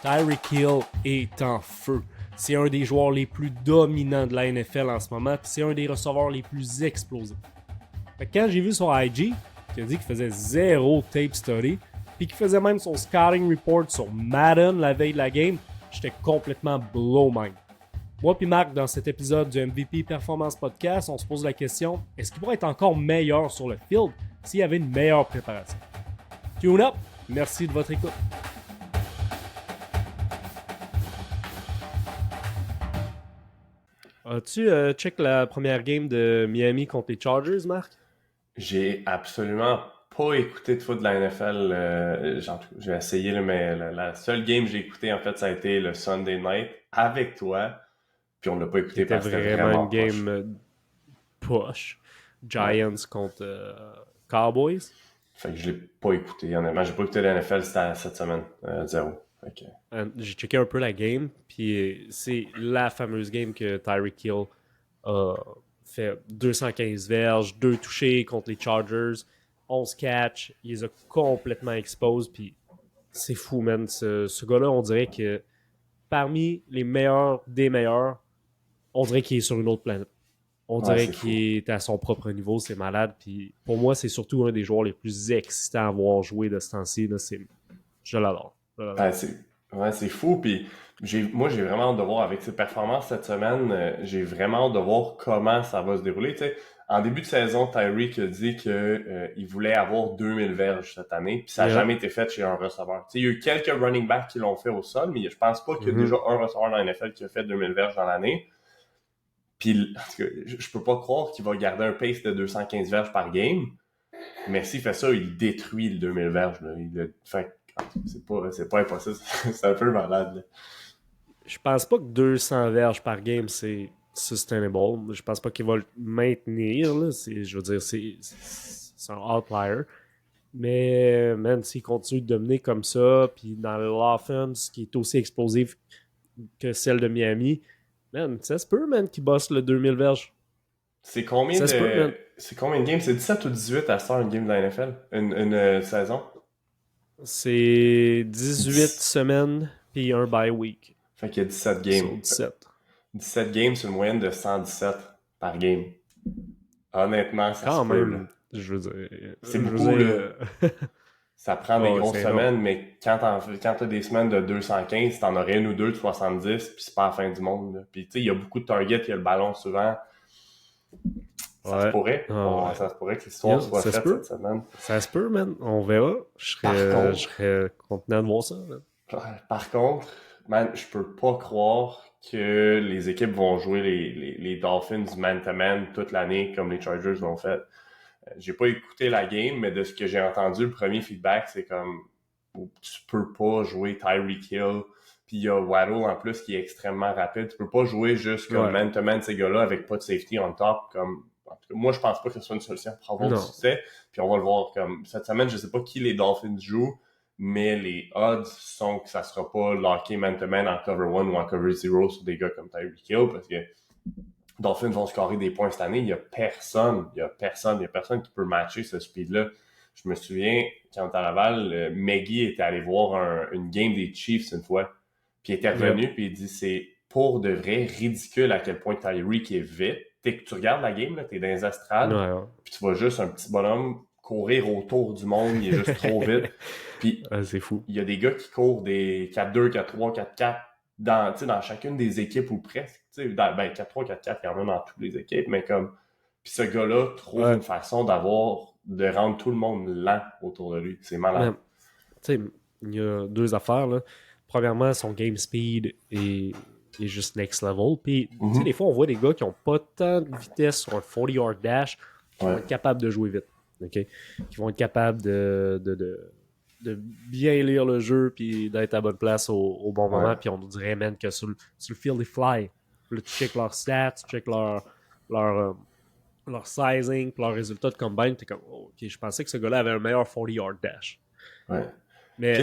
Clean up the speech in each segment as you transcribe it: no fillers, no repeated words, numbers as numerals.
Tyreek Hill est en feu. C'est un des joueurs les plus dominants de la NFL en ce moment, puis c'est un des receveurs les plus explosifs. Fait que quand j'ai vu sur IG qui a dit qu'il faisait zéro tape study, puis qu'il faisait même son scouting report sur Madden la veille de la game, j'étais complètement blow mind. Moi puis Marc, dans cet épisode du MVP Performance Podcast, on se pose la question, est-ce qu'il pourrait être encore meilleur sur le field s'il y avait une meilleure préparation? Tune up! Merci de votre écoute. As-tu check la première game de Miami contre les Chargers, Marc? J'ai absolument pas écouté de foot de la NFL. J'ai essayé, là, mais la seule game que j'ai écouté, en fait, ça a été le Sunday Night avec toi. Puis on l'a pas écouté C'était parce que c'était vraiment vraiment une game push. Giants contre Cowboys. Fait que je l'ai pas écouté, honnêtement. J'ai pas écouté la NFL cette semaine. Zéro. Fait que... J'ai checké un peu la game, puis c'est la fameuse game que Tyreek Hill a fait 215 verges, 2 touchés contre les Chargers, 11 catch, il les a complètement exposés, puis c'est fou, man. Ce gars-là, on dirait que parmi les meilleurs des meilleurs, on dirait qu'il est sur une autre planète. On dirait qu'il est à son propre niveau, c'est malade, puis pour moi, c'est surtout un des joueurs les plus excitants à voir jouer de ce temps-ci. Je l'adore. C'est fou, puis moi j'ai vraiment hâte de voir avec ses performances cette semaine, j'ai vraiment hâte de voir comment ça va se dérouler. T'sais, en début de saison, Tyreek a dit qu'il voulait avoir 2000 verges cette année, puis ça n'a jamais été fait chez un receveur. T'sais, il y a eu quelques running backs qui l'ont fait au sol, mais je pense pas qu'il y a déjà un receveur dans la NFL qui a fait 2000 verges dans l'année. Puis je peux pas croire qu'il va garder un pace de 215 verges par game, mais s'il fait ça, il détruit le 2000 verges. Là. C'est pas impossible. C'est un peu malade. Là. Je pense pas que 200 verges par game, c'est sustainable. Je pense pas qu'il va le maintenir. Là. Je veux dire, c'est un outlier. Mais, man, s'il continue de dominer comme ça, puis dans l'offense qui est aussi explosif que celle de Miami, man, ça se peut, man, qu'il bosse le 2000 verges. C'est combien de games? C'est 17 ou 18 à ce une game de la NFL? Une saison? C'est 18 semaines, puis un bye week. Fait qu'il y a 17 games. 17 games, c'est une moyenne de 117 par game. Honnêtement, ça quand se peut. Même, je veux dire... C'est beaucoup, là. Ça prend des grosses semaines, mais quand t'as des semaines de 215, t'en aurais une ou deux de 70, puis c'est pas la fin du monde. Là. Puis tu sais, il y a beaucoup de targets, il y a le ballon souvent. Ça se pourrait. Ça se pourrait que l'histoire soit faite cette semaine. Ça se peut, man. On verra. Je serais content de voir ça. Man. Par contre, man, je peux pas croire que les équipes vont jouer les Dolphins man-to-man toute l'année comme les Chargers l'ont fait. J'ai pas écouté la game, mais de ce que j'ai entendu, le premier feedback, c'est comme tu peux pas jouer Tyreek Hill, puis il y a Waddle en plus qui est extrêmement rapide. Tu peux pas jouer juste comme man-to-man ces gars-là avec pas de safety on top. Comme en tout cas, moi, je pense pas que ce soit une solution pour avoir du succès. Puis on va le voir comme cette semaine, je sais pas qui les Dolphins jouent, mais les odds sont que ça sera pas locké man-to-man en cover 1 ou en cover 0 sur des gars comme Tyreek Hill, parce que Dolphins vont scorer des points cette année. Il y a personne qui peut matcher ce speed-là. Je me souviens, quand on était à Laval, Maggie était allé voir une game des Chiefs une fois, puis il était revenu, puis il dit c'est pour de vrai ridicule à quel point Tyreek est vite. Tu regardes la game, là, t'es dans les estrades, puis tu vois juste un petit bonhomme courir autour du monde, il est juste trop vite. Puis c'est fou. Il y a des gars qui courent des 4-2, 4-3, 4-4 dans chacune des équipes ou presque. 4-3, 4-4, il y en a dans toutes les équipes, mais comme. Puis ce gars-là trouve une façon de rendre tout le monde lent autour de lui. C'est malade. Tu sais, il y a deux affaires, là. Premièrement, son game speed est juste next level. Puis, tu sais, des fois, on voit des gars qui n'ont pas tant de vitesse sur un 40-yard dash qui vont être capables de jouer vite. Okay? Qui vont être capables de bien lire le jeu puis d'être à bonne place au bon moment. Puis on nous dirait, man, que sur le field, ils fly. Là, tu check leurs stats, tu check leur sizing, puis leurs résultats de combine. T'es comme, oh, ok, je pensais que ce gars-là avait un meilleur 40-yard dash. Ouais. Mais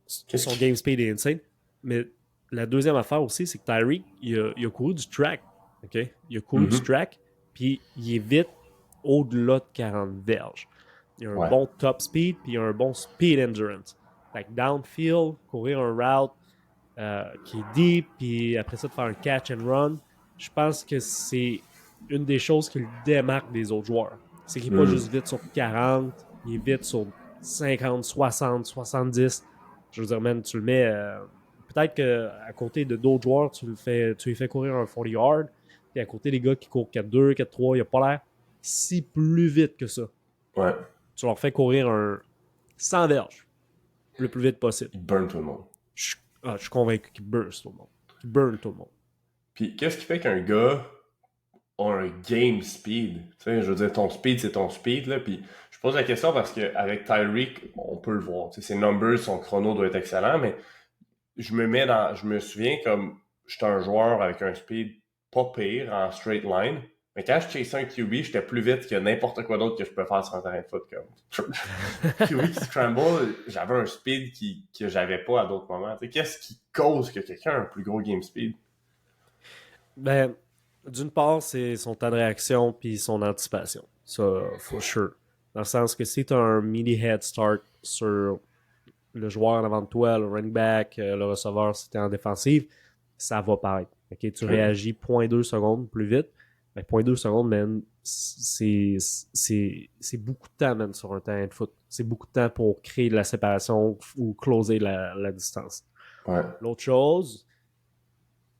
son game speed est insane. Mais la deuxième affaire aussi, c'est que Tyreek, il a couru du track. Okay? Il a couru du track, puis il est vite au-delà de 40 verges. Il a un bon top speed, puis il a un bon speed endurance. Fait que downfield, courir un route qui est deep, puis après ça, de faire un catch and run, je pense que c'est une des choses qui le démarque des autres joueurs. C'est qu'il n'est pas juste vite sur 40, il est vite sur 50, 60, 70. Je veux dire, man, tu le mets. Peut-être qu'à côté de d'autres joueurs, tu lui fais courir un 40 yard, puis à côté des gars qui courent 4-2, 4-3, il n'a pas l'air si plus vite que ça. Ouais. Tu leur fais courir un 100 verges le plus vite possible. Il burn tout le monde. Je suis convaincu qu'il burst tout le monde. Qu'il burn tout le monde. Puis qu'est-ce qui fait qu'un gars a un game speed? Tu sais, je veux dire, ton speed, c'est ton speed, là. Puis je pose la question parce qu'avec Tyreek, on peut le voir. Tu sais, ses numbers, son chrono doit être excellent, mais je me souviens comme j'étais un joueur avec un speed pas pire en straight line. Mais quand je chassais un QB, j'étais plus vite que n'importe quoi d'autre que je peux faire sur un terrain de foot. Comme QB qui scramble, j'avais un speed que j'avais pas à d'autres moments. Tu sais, qu'est-ce qui cause que quelqu'un a un plus gros game speed? Ben, d'une part, c'est son temps de réaction puis son anticipation. Ça, for sure. Dans le sens que si tu as un mini head start sur le joueur en avant de toi, le running back, le receveur, si tu es en défensive, ça va paraître. Okay? Tu réagis 0.2 secondes plus vite. Ben, 0.2 secondes, man, c'est beaucoup de temps, man, sur un terrain de foot. C'est beaucoup de temps pour créer de la séparation ou closer la distance. Ouais. L'autre chose,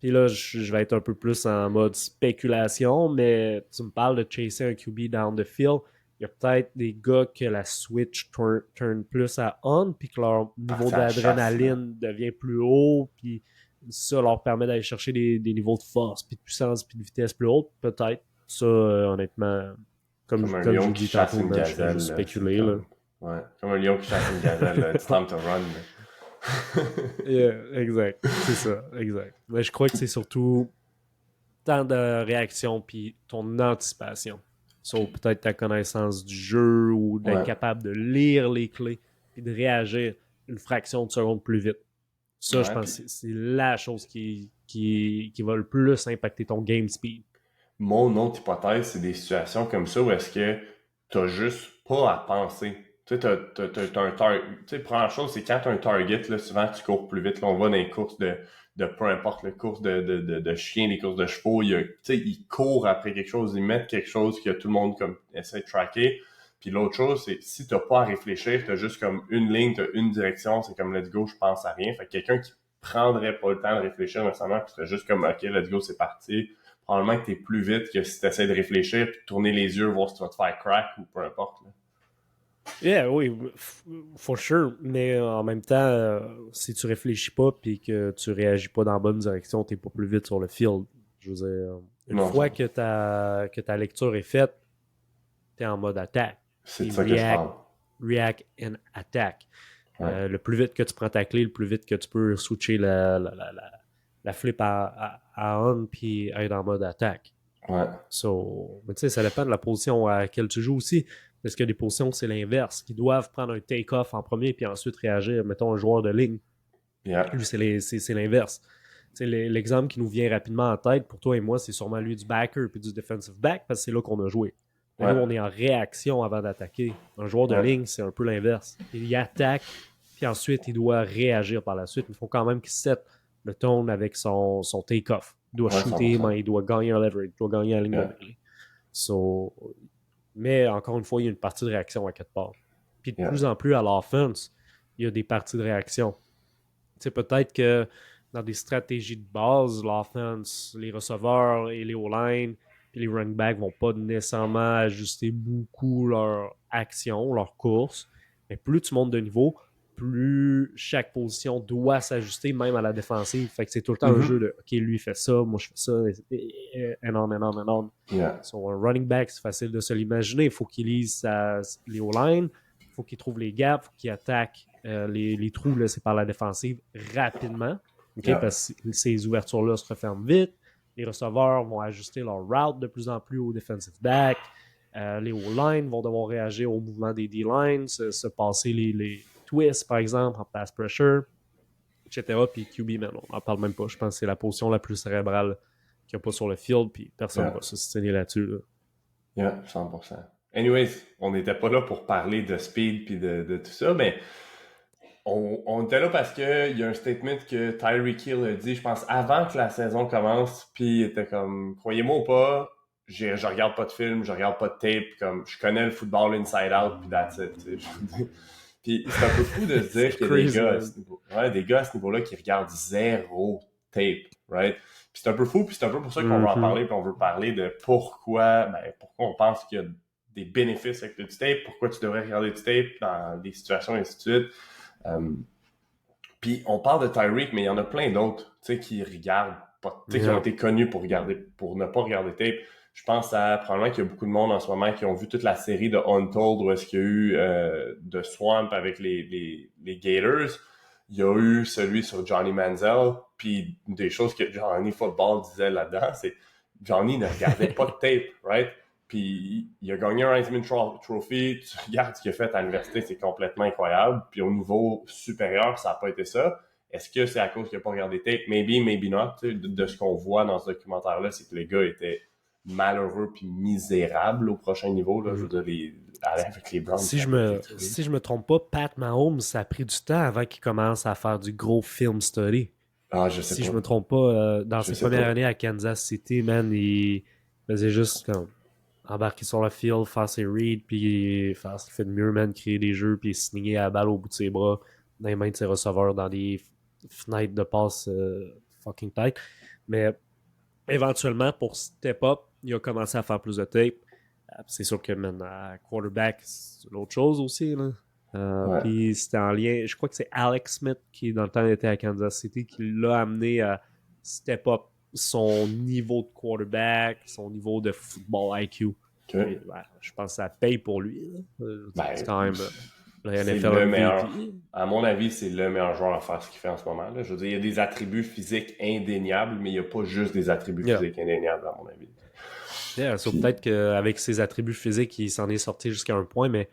puis là, je vais être un peu plus en mode spéculation, mais tu me parles de chasser un QB down the field. Il y a peut-être des gars que la switch turn plus à on, puis que leur niveau d'adrénaline devient plus haut, puis ça leur permet d'aller chercher des niveaux de force, puis de puissance, puis de vitesse plus haute. Peut-être. Ça, honnêtement, comme un lion j'ai qui dit chasse tantôt, une je fais gazelle. juste spéculer. Là. Ouais. Comme un lion qui chasse une gazelle. It's time to run. Yeah, exact. C'est ça, exact. Mais je crois que c'est surtout temps de réaction puis ton anticipation. Sur peut-être ta connaissance du jeu ou d'être capable de lire les clés puis de réagir une fraction de seconde plus vite. Ça, je pense que c'est la chose qui va le plus impacter ton game speed. Mon autre hypothèse, c'est des situations comme ça où est-ce que t'as juste pas à penser. Tu sais, t'as un target. Tu sais, première chose, c'est quand t'as un target, là, souvent tu cours plus vite. Là, on va dans les courses de peu importe, les courses de chiens, les courses de chevaux, tu sais, ils courent après quelque chose, ils mettent quelque chose que tout le monde comme essaie de tracker. Puis l'autre chose, c'est si t'as pas à réfléchir, t'as juste comme une ligne, t'as une direction, c'est comme let's go, je pense à rien. Fait que quelqu'un qui prendrait pas le temps de réfléchir nécessairement, qui serait juste comme ok, let's go, c'est parti. Probablement que t'es plus vite que si t'essaies de réfléchir puis de tourner les yeux, voir si tu vas te faire crack ou peu importe. Là. Yeah, oui, for sure. Mais en même temps, si tu réfléchis pas puis que tu réagis pas dans la bonne direction, t'es pas plus vite sur le field. Je veux dire, une fois que ta lecture est faite, t'es en mode attaque. C'est de ça que je parle. React and attack. Ouais. Le plus vite que tu prends ta clé, le plus vite que tu peux switcher la flip à on puis être en mode attaque. Ouais. So, mais tu sais, ça dépend de la position à laquelle tu joues aussi. Parce qu'il y a des positions, c'est l'inverse, qui doivent prendre un take-off en premier puis ensuite réagir. Mettons un joueur de ligne. Yeah. Lui, c'est l'inverse. L'exemple qui nous vient rapidement en tête, pour toi et moi, c'est sûrement lui du backer puis du defensive back, parce que c'est là qu'on a joué. Mais nous, on est en réaction avant d'attaquer. Un joueur de ligne, c'est un peu l'inverse. Il attaque, puis ensuite, il doit réagir par la suite. Il faut quand même qu'il set le tone avec son take-off. Il doit shooter, mais il doit gagner un leverage, il doit gagner la ligne de mêlée. So, mais encore une fois, il y a une partie de réaction à quelque part. Puis de plus en plus à l'offense, il y a des parties de réaction. Tu sais, peut-être que dans des stratégies de base, l'offense, les receveurs et les O-line, puis les running backs vont pas nécessairement ajuster beaucoup leur action, leur course. Mais plus tu montes de niveau, plus chaque position doit s'ajuster, même à la défensive. Fait que c'est tout le temps un jeu de OK, lui il fait ça, moi je fais ça, and on. Yeah. So, un running back, c'est facile de se l'imaginer. Il faut qu'il lise les O-line, il faut qu'il trouve les gaps, il faut qu'il attaque les trous laissés par la défensive rapidement. Okay? Parce que ces ouvertures-là se referment vite. Les receveurs vont ajuster leur route de plus en plus au defensive back. Les O-line vont devoir réagir au mouvement des D-lines, se passer les twists, par exemple, en pass pressure, etc. Puis QB, man, on n'en parle même pas. Je pense que c'est la position la plus cérébrale qu'il n'y a pas sur le field, puis personne ne va se signer là-dessus. Là. Yeah, 100%. Anyways, on n'était pas là pour parler de speed puis de tout ça, mais On était là parce que il y a un statement que Tyreek Hill a dit, je pense, avant que la saison commence, puis il était comme, croyez-moi ou pas, je regarde pas de film, je regarde pas de tape, comme, je connais le football inside out, puis that's it, tu sais. Puis c'est un peu fou de se dire C'est qu'il y a des crazy, gars à man. ce niveau, ouais, des gars à ce niveau-là qui regardent zéro tape, right? Puis c'est un peu fou, puis c'est un peu pour ça qu'on veut en Mhm. parler, puis on veut parler de pourquoi on pense qu'il y a des bénéfices avec le tape, pourquoi tu devrais regarder du tape dans des situations et ainsi de suite. Euh, Puis on parle de Tyreek, mais il y en a plein d'autres, tu sais, qui regardent pas, tu sais, qui ont Yeah. été connus pour regarder, pour ne pas regarder tape. Je pense à probablement qu'il y a beaucoup de monde en ce moment qui ont vu toute la série de Untold où est-ce qu'il y a eu de Swamp avec les Gators. Il y a eu celui sur Johnny Manziel. Puis des choses que Johnny Football disait là-dedans, c'est Johnny ne regardait pas de tape, right? Puis il a gagné un Heisman Trophy. Tu regardes ce qu'il a fait à l'université, c'est complètement incroyable. Puis au niveau supérieur, ça n'a pas été ça. Est-ce que c'est à cause qu'il n'a pas regardé tape? Maybe, maybe not. De ce qu'on voit dans ce documentaire-là, c'est que les gars étaient malheureux puis misérables au prochain niveau. Là. Je veux Mhm. dire, aller avec les Browns, Si ça n'a je pas été me, terrible. si je me trompe pas, Pat Mahomes, ça a pris du temps avant qu'il commence à faire du gros film study. Ah, je sais Si je pas. me trompe pas, dans Je ses sais premières pas. années à Kansas City, man, il faisait juste comme embarquer sur le field, faire ses reads, puis faire ce qu'il fait de mieux, man, créer des jeux, puis signer à la balle au bout de ses bras, dans les mains de ses receveurs, dans des fenêtres de passe fucking tight. Mais éventuellement, pour step up, il a commencé à faire plus de tape. C'est sûr que, man, à quarterback, c'est une autre chose aussi, là. Ouais. Puis c'était en lien, je crois que c'est Alex Smith qui dans le temps était à Kansas City qui l'a amené à step up son niveau de quarterback, son niveau de football IQ. Puis, OK. ouais, je pense que ça paye pour lui. Là. C'est Ben, quand même le c'est NFL le MVP. meilleur. À mon avis, c'est le meilleur joueur à faire ce qu'il fait en ce moment. Là. Je veux dire, il y a des attributs physiques indéniables, mais il n'y a pas juste des attributs Yeah. physiques indéniables, à mon avis. Yeah, so Puis, peut-être qu'avec ses attributs physiques, il s'en est sorti jusqu'à un point, mais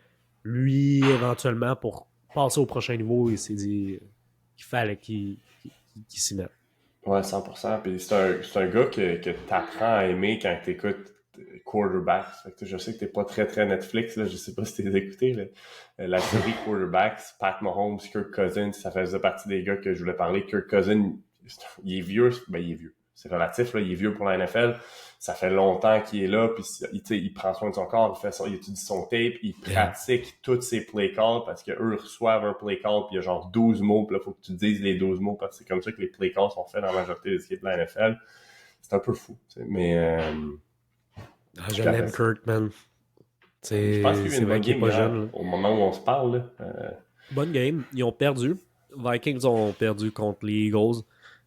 lui, éventuellement, pour passer au prochain niveau, il s'est dit qu'il fallait qu'il s'y mette. ouais, 100%. Puis c'est un gars que tu apprends à aimer quand tu écoutes Quarterbacks. Fait que, je sais que t'es pas très très Netflix, là. Je sais pas si t'es écouté. Là. La série Quarterbacks, Pat Mahomes, Kirk Cousins, ça faisait partie des gars que je voulais parler. Kirk Cousins, il est vieux, ben il est vieux. C'est relatif, là, il est vieux pour la NFL. Ça fait longtemps qu'il est là, puis il prend soin de son corps, il étudie son tape, il Yeah. pratique tous ses play calls parce qu'eux reçoivent un play call, puis il y a genre 12 mots, puis là, faut que tu dises les 12 mots parce que c'est comme ça que les play calls sont faits dans la majorité des équipes de la NFL. C'est un peu fou, mais Je puis après l'aime, ça, Kurt, man. je pense qu'il y a eu C'est une vrai bonne qu'il est game pas hier, jeune. Là. au moment où on se parle. Là. Bonne game. Ils ont perdu. Vikings ont perdu contre les Eagles.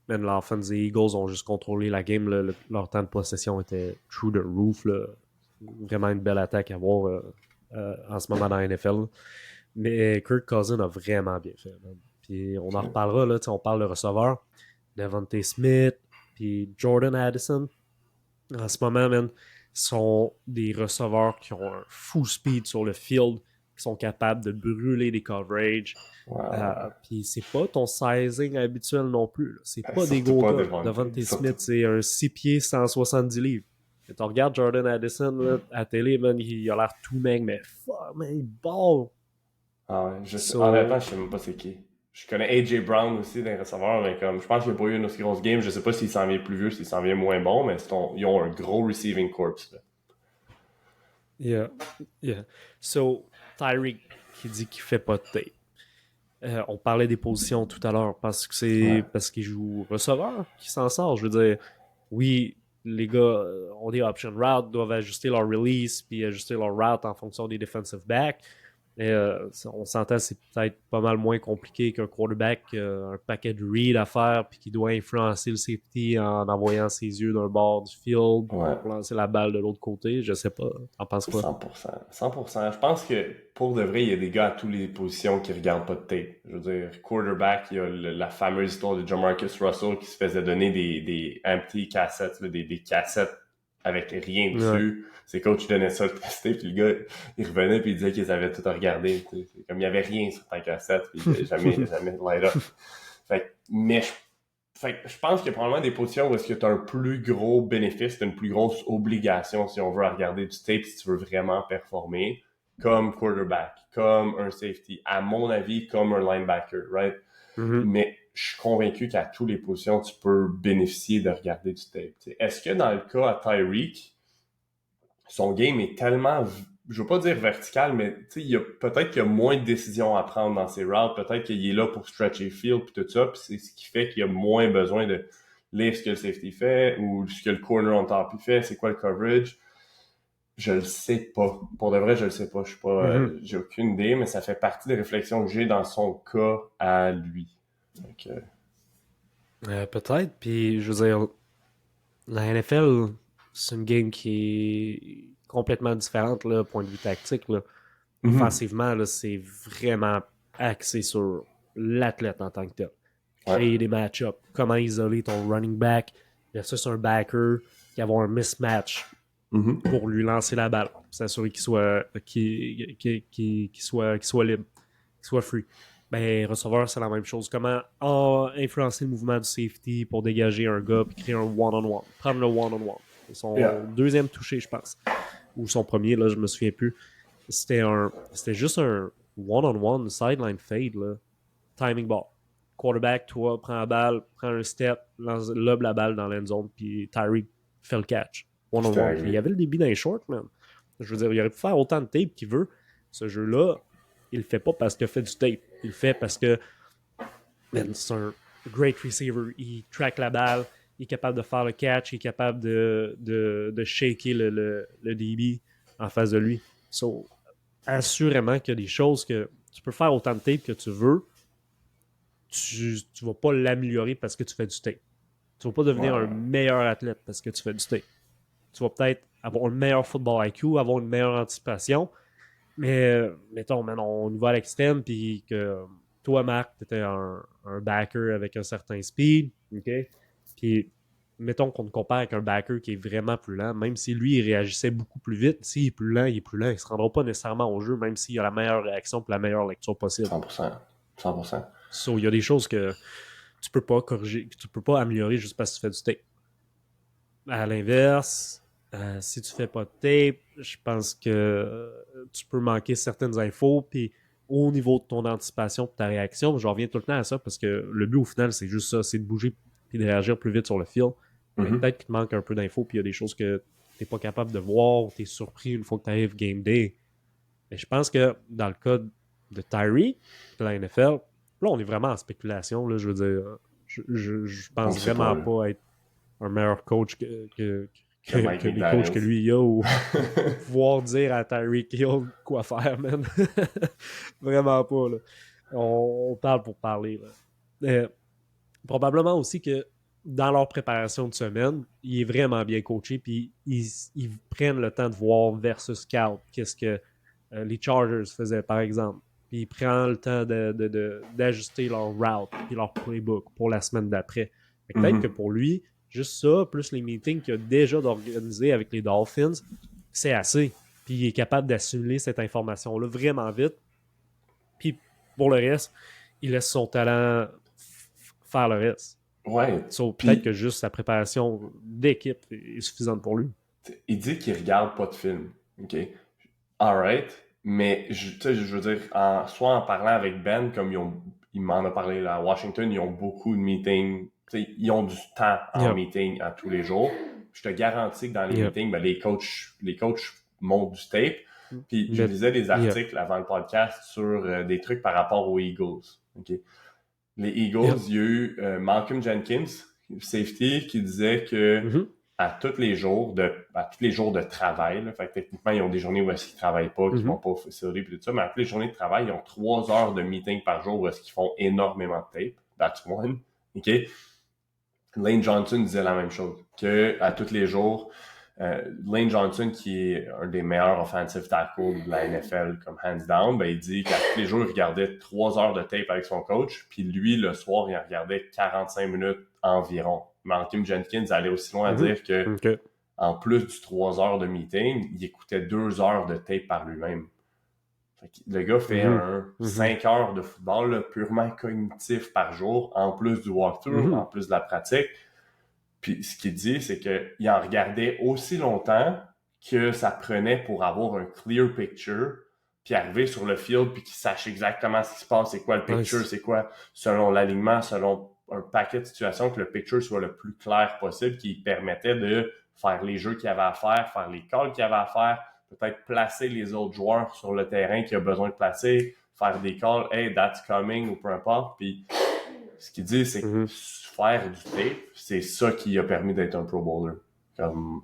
Même l'offense des Eagles ont juste contrôlé la game. Leur temps de possession était through the roof. Là. Vraiment une belle attaque à voir en ce moment dans la NFL. Mais Kirk Cousin a vraiment bien fait. Man. Puis on en reparlera. Là, on parle de receveur. Devontae Smith. Puis Jordan Addison. En ce moment, man, sont des receveurs qui ont un full speed sur le field, qui sont capables de brûler des coverages. Wow. Puis c'est pas ton sizing habituel non plus. Là. C'est pas des Surtout gros pas gars. Devontae. Devontae Surtout. Smith, c'est un 6 pieds 170 livres. Et tu regardes Jordan Addison là, à la télé, man, il a l'air tout mec, mais fuck, man, il ball. Ah ouais, honnêtement, So, je sais même pas c'est qui. Je connais AJ Brown aussi des receveurs, mais comme je pense qu'il n'y a pas eu une aussi grosse game. Je sais pas s'il s'en vient plus vieux, s'il s'en vient moins bon, mais ils ont un gros receiving corps. Là. yeah, yeah. So, Tyreek qui dit qu'il fait pas de tape. On parlait des positions tout à l'heure Ouais. parce qu'il joue receveur qui s'en sort. Je veux dire, oui, les gars ont des option routes, doivent ajuster leur release puis ajuster leur route en fonction des defensive backs. Mais on s'entend, c'est peut-être pas mal moins compliqué qu'un quarterback, un paquet de reads à faire puis qui doit influencer le safety en envoyant ses yeux d'un bord du field Ouais. pour lancer la balle de l'autre côté. Je sais pas. T'en penses quoi? 100%. 100%. Je pense que pour de vrai, il y a des gars à toutes les positions qui regardent pas de tape. Je veux dire, quarterback, il y a la fameuse histoire de Jamarcus Russell qui se faisait donner des empty cassettes, là, des cassettes avec rien Ouais. dessus. Ses coachs donnaient ça le tester, puis le gars, il revenait puis il disait qu'ils avaient tout regardé. C'est comme il y avait rien sur ta cassette, puis jamais light up. Mais je pense qu'il y a probablement des positions où est-ce que tu as un plus gros bénéfice, tu as une plus grosse obligation, si on veut, à regarder du tape si tu veux vraiment performer. comme quarterback, comme un safety, à mon avis, comme un linebacker, right? Mhm. Mais je suis convaincu qu'à toutes les positions, tu peux bénéficier de regarder du tape. T'sais. Est-ce que dans le cas à Tyreek, son game est tellement, je veux pas dire vertical, mais peut-être qu'il y a moins de décisions à prendre dans ses routes, peut-être qu'il est là pour stretcher le field puis tout ça, puis c'est ce qui fait qu'il y a moins besoin de lire ce que le safety fait ou ce que le corner on top fait, c'est quoi le coverage. Je le sais pas. Pour de vrai, je le sais pas. Je suis pas, j'ai aucune idée, mais ça fait partie des réflexions que j'ai dans son cas à lui. Donc, Peut-être, puis je veux dire, la NFL, c'est une game qui est complètement différente, là, point de vue tactique. Là. Offensivement, là, c'est vraiment axé sur l'athlète en tant que tel. Créer des match-ups, comment isoler ton running back versus un backer, qui avoir un mismatch pour lui lancer la balle, s'assurer qu'il soit libre, qu'il soit free. Ben, receveur, c'est la même chose. Comment influencer le mouvement du safety pour dégager un gars et créer un one-on-one. Prendre le one-on-one. C'est son deuxième touché, je pense. Ou son premier, là, je me souviens plus. C'était juste un one-on-one sideline fade, là. Timing ball. Quarterback, toi, prends la balle, prends un step, lobe la balle dans l'end zone, puis Tyreek fait le catch. One-on-one. Il y avait le débit d'un short, man. Je veux dire, il aurait pu faire autant de tape qu'il veut. Ce jeu-là, il le fait pas parce qu'il a fait du tape. Il le fait parce que c'est un great receiver. Il track la balle, il est capable de faire le catch, il est capable de shaker le DB en face de lui. So, assurément qu'il y a des choses que tu peux faire autant de tape que tu veux. Tu vas pas l'améliorer parce que tu fais du tape. Tu vas pas devenir un meilleur athlète parce que tu fais du tape. Tu vas peut-être avoir un meilleur football IQ, avoir une meilleure anticipation, mais mettons, on y va à l'extrême, puis que toi, Marc, tu étais un backer avec un certain speed, OK? Puis mettons qu'on te compare avec un backer qui est vraiment plus lent, même si lui, il réagissait beaucoup plus vite, s'il est plus lent, il est plus lent, il se rendra pas nécessairement au jeu, même s'il a la meilleure réaction et la meilleure lecture possible. 100%. 100%. So, il y a des choses que tu peux pas corriger, que tu peux pas améliorer juste parce que tu fais du tape. À l'inverse, si tu fais pas de tape, je pense que tu peux manquer certaines infos, puis au niveau de ton anticipation et ta réaction, je reviens tout le temps à ça parce que le but au final, c'est juste ça, c'est de bouger et de réagir plus vite sur le field. Mais peut-être qu'il te manque un peu d'infos, puis il y a des choses que tu n'es pas capable de voir, ou tu es surpris une fois que tu arrives game day. Mais je pense que dans le cas de Tyree, de la NFL, là, on est vraiment en spéculation. Là, je veux dire, je pense vraiment pas être un meilleur coach que les coachs que lui il a ou pouvoir dire à Tyreek Hill quoi faire, man. Vraiment pas, là. On parle pour parler, là. Probablement aussi que dans leur préparation de semaine, il est vraiment bien coaché, puis ils prennent le temps de voir versus scout qu'est-ce que les Chargers faisaient, par exemple. Puis ils prennent le temps d'ajuster leur route puis leur playbook pour la semaine d'après. Peut-être que pour lui, juste ça, plus les meetings qu'il a déjà d'organiser avec les Dolphins, c'est assez. Puis il est capable d'assimiler cette information-là vraiment vite. Puis pour le reste, il laisse son talent faire le reste. Ouais. So, peut-être que juste sa préparation d'équipe est suffisante pour lui. Il dit qu'il regarde pas de film. OK. Alright. Mais, je veux dire, soit en parlant avec Ben, comme il m'en a parlé là, à Washington, ils ont beaucoup de meetings. Ils ont du temps en meeting à tous les jours. Je te garantis que dans les meetings, ben, les coachs montent du tape. Puis je lisais des articles avant le podcast sur des trucs par rapport aux Eagles. Okay. Les Eagles, il y a eu Malcolm Jenkins, safety, qui disait que à tous les jours de travail, là, fait que techniquement, ils ont des journées où est-ce qu'ils travaillent pas, qu'ils vont pas au facility et tout ça, mais à toutes les journées de travail, ils ont 3 heures de meeting par jour où est-ce qu'ils font énormément de tape. That's one. OK? Lane Johnson disait la même chose, que à tous les jours, Lane Johnson, qui est un des meilleurs offensive tackles de la NFL, comme hands down, ben, il dit qu'à tous les jours, il regardait 3 heures de tape avec son coach, puis lui, le soir, il en regardait 45 minutes environ. Malcolm Jenkins allait aussi loin à dire que, en plus du 3 heures de meeting, il écoutait 2 heures de tape par lui-même. Le gars fait 5 heures de football là, purement cognitif par jour, en plus du walkthrough, en plus de la pratique. Puis ce qu'il dit, c'est qu'il en regardait aussi longtemps que ça prenait pour avoir un clear picture puis arriver sur le field, puis qu'ils sachent exactement ce qui se passe, c'est quoi le picture, Nice. c'est quoi, selon l'alignement, selon un paquet de situations, que le picture soit le plus clair possible, qui permettait de faire les jeux qu'il y avait à faire les calls qu'il y avait à faire, peut-être placer les autres joueurs sur le terrain qu'il a besoin de placer, faire des calls, hey, that's coming, ou peu importe. Puis ce qu'il dit, c'est que faire du tape, c'est ça qui a permis d'être un Pro Bowler. Comme...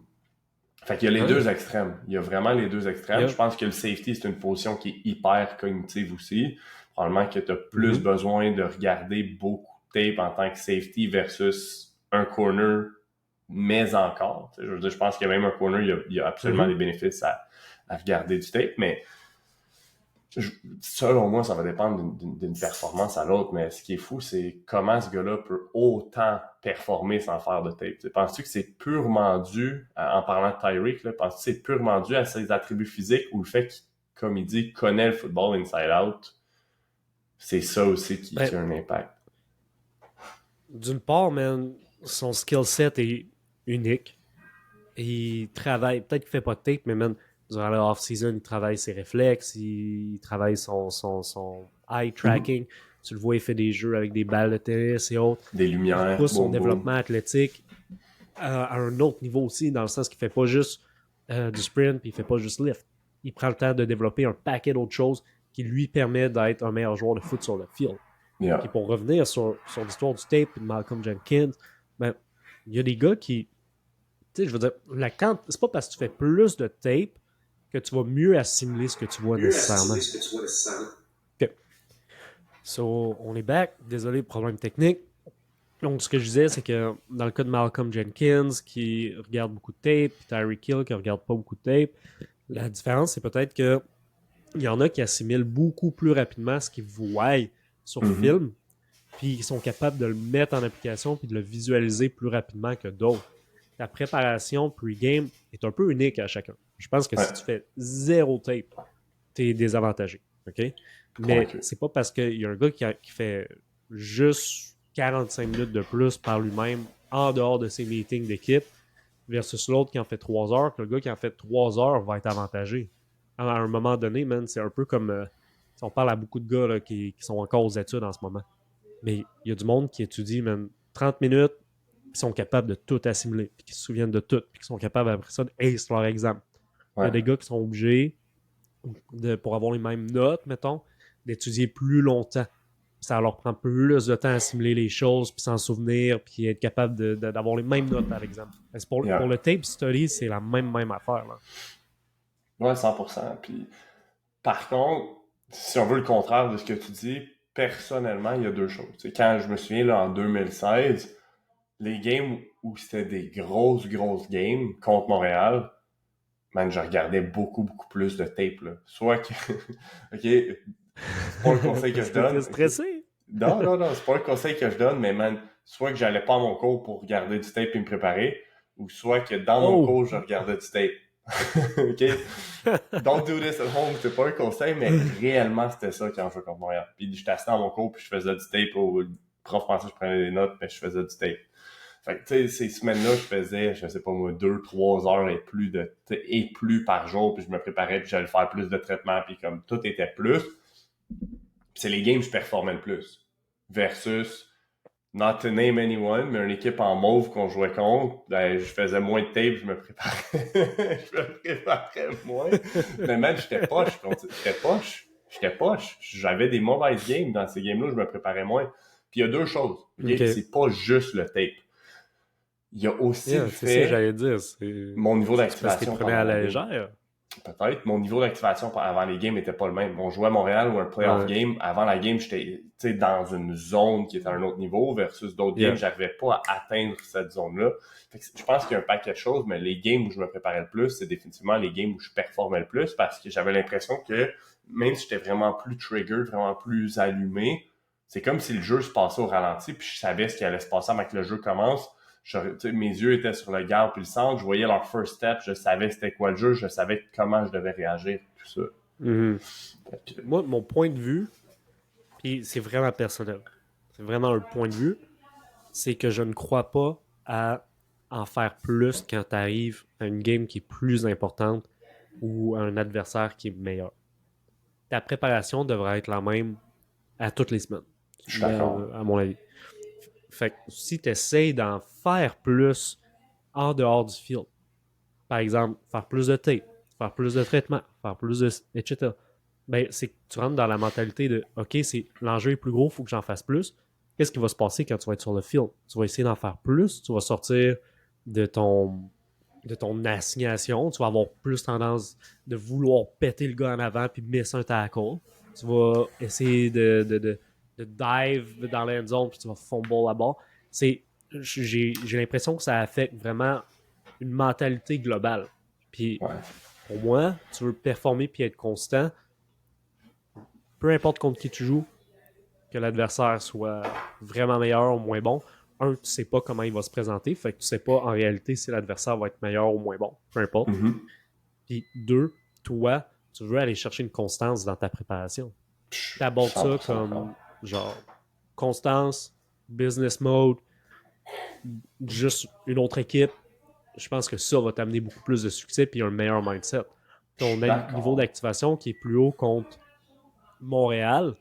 Fait qu'il y a les deux extrêmes. Il y a vraiment les deux extrêmes. Yep. Je pense que le safety, c'est une position qui est hyper cognitive aussi. Probablement que tu as plus besoin de regarder beaucoup de tape en tant que safety versus un corner, mais encore. Je veux dire, je pense qu'il y a même un corner, il y a absolument des bénéfices à regarder du tape, mais selon moi, ça va dépendre d'une performance à l'autre, mais ce qui est fou, c'est comment ce gars-là peut autant performer sans faire de tape. Penses-tu que c'est purement dû, en parlant de Tyreek, penses-tu que c'est purement dû à ses attributs physiques ou le fait qu'il, comme il dit, connaît le football inside-out? C'est ça aussi qui a un impact. D'une part, man, son skill set est unique. Il travaille, peut-être qu'il fait pas de tape, mais man, durant la off-season, il travaille ses réflexes, il travaille son eye tracking. Tu le vois, il fait des jeux avec des balles de tennis et autres. Des lumières. Il pousse son développement athlétique à un autre niveau aussi, dans le sens qu'il fait pas juste du sprint, puis il fait pas juste lift. Il prend le temps de développer un paquet d'autres choses qui lui permet d'être un meilleur joueur de foot sur le field. Yeah. Puis pour revenir sur l'histoire du tape de Malcolm Jenkins, ben, il y a des gars qui, tu sais, je veux dire, c'est pas parce que tu fais plus de tape que tu vas mieux assimiler ce que tu vois nécessairement. OK. So, on est back. Désolé, problème technique. Donc, ce que je disais, c'est que dans le cas de Malcolm Jenkins, qui regarde beaucoup de tape, puis Tyreek Hill, qui regarde pas beaucoup de tape, la différence, c'est peut-être que il y en a qui assimilent beaucoup plus rapidement ce qu'ils voient sur film, puis ils sont capables de le mettre en application puis de le visualiser plus rapidement que d'autres. La préparation pre-game est un peu unique à chacun. Je pense que si tu fais zéro tape, t'es désavantagé. OK? Mais c'est pas parce qu'il y a un gars qui fait juste 45 minutes de plus par lui-même en dehors de ses meetings d'équipe versus l'autre qui en fait 3 heures que le gars qui en fait 3 heures va être avantagé. À un moment donné, man, c'est un peu comme si on parle à beaucoup de gars là, qui sont encore aux études en ce moment. Mais il y a du monde qui étudie, man, 30 minutes, qui sont capables de tout assimiler, puis qui se souviennent de tout, puis qui sont capables après ça d'ace leur examen. Il y a des gars qui sont obligés, pour avoir les mêmes notes, mettons, d'étudier plus longtemps. Ça leur prend plus de temps à assimiler les choses, puis s'en souvenir, puis être capable d'avoir les mêmes notes à l'examen. Pour le tape study, c'est la même affaire. Là. Ouais, 100%. Puis, par contre, si on veut le contraire de ce que tu dis, personnellement, il y a deux choses. T'sais, quand je me souviens, là, en 2016, les games où c'était des grosses games contre Montréal, man, je regardais beaucoup plus de tape. Là. Soit que... OK, c'est pas un conseil que je donne. T'es stressé? Non, c'est pas un conseil que je donne, mais man, soit que j'allais pas à mon cours pour regarder du tape et me préparer, ou soit que dans mon cours, je regardais du tape. OK? Don't do this at home, c'est pas un conseil, mais réellement, c'était ça quand je jouais contre Montréal. Puis j'étais assis dans mon cours, puis je faisais du tape. Le prof pensait que je prenais des notes, mais je faisais du tape. Fait que, tu sais, ces semaines-là, je faisais, je sais pas moi, 2-3 heures et plus par jour, puis je me préparais, puis j'allais faire plus de traitements, puis comme tout était plus. Puis c'est les games où je performais le plus. Versus, not to name anyone, mais une équipe en mauve qu'on jouait contre, ben, je faisais moins de tape, je me préparais. Je me préparais moins. Mais man, j'étais poche. J'avais des mauvaises games dans ces games-là, je me préparais moins. Puis il y a deux choses. Okay? C'est pas juste le tape. Il y a aussi le fait... C'est ça que j'allais dire. Mon niveau d'activation... Parce qu'il prenait à la légère. Peut-être. Mon niveau d'activation avant les games n'était pas le même. On jouait à Montréal ou un playoff game. Avant la game, j'étais dans une zone qui était à un autre niveau versus d'autres games, j'arrivais pas à atteindre cette zone-là. Fait que je pense qu'il y a un paquet de choses, mais les games où je me préparais le plus, c'est définitivement les games où je performais le plus parce que j'avais l'impression que même si j'étais vraiment plus trigger, vraiment plus allumé, c'est comme si le jeu se passait au ralenti puis je savais ce qui allait se passer avant que le jeu commence. Mes yeux étaient sur le garde puis le centre, je voyais leur first step, je savais c'était quoi le jeu, je savais comment je devais réagir, tout ça. Moi, mon point de vue, puis c'est vraiment personnel, c'est vraiment un point de vue, c'est que je ne crois pas à en faire plus quand tu arrives à une game qui est plus importante ou à un adversaire qui est meilleur. ta préparation devrait être la même à toutes les semaines. Je suis d'accord. À mon avis. Fait que si tu essaies d'en faire plus en dehors du field, par exemple, faire plus de tape, faire plus de traitement, faire plus de. etc. Ben, c'est que tu rentres dans la mentalité de OK, l'enjeu est plus gros, il faut que j'en fasse plus. Qu'est-ce qui va se passer quand tu vas être sur le field? Tu vas essayer d'en faire plus, tu vas sortir de ton de ton assignation, tu vas avoir plus tendance de vouloir péter le gars en avant puis miss un tackle. Tu vas essayer de dive dans l'end zone puis tu vas fumble là-bas. J'ai l'impression que ça affecte vraiment une mentalité globale. Puis Ouais. pour moi, tu veux performer puis être constant, peu importe contre qui tu joues, que l'adversaire soit vraiment meilleur ou moins bon. Un, tu sais pas comment il va se présenter, fait que tu sais pas en réalité si l'adversaire va être meilleur ou moins bon, peu importe. Mm-hmm. Puis deux, toi, tu veux aller chercher une constance dans ta préparation. Tu abordes ça comme genre constance, business mode, juste une autre équipe. Je pense que ça va t'amener beaucoup plus de succès puis un meilleur mindset. Ton niveau d'activation qui est plus haut contre Montréal,